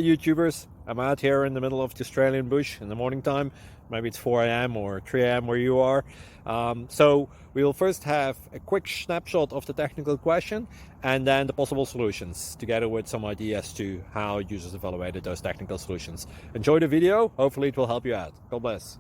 YouTubers. I'm out here in the middle of the Australian bush in the morning time. Maybe it's 4 a.m. or 3 a.m. where you are. So we will first have a quick snapshot of the technical question and then the possible solutions, together with some ideas to how users evaluated those technical solutions. Enjoy the video. Hopefully it will help you out. God bless.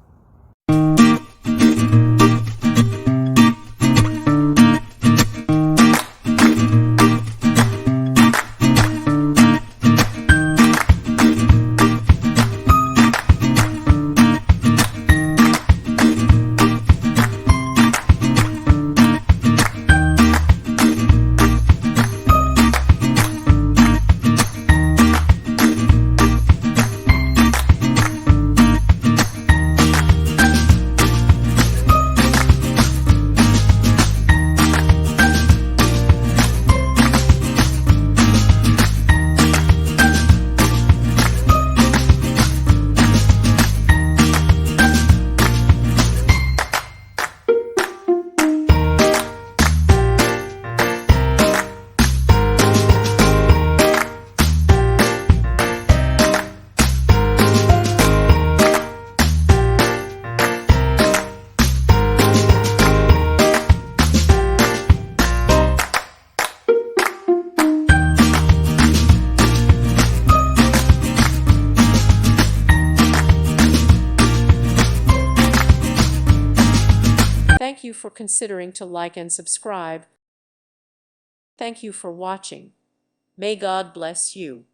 Thank you for considering to like and subscribe. Thank you for watching. May God bless you.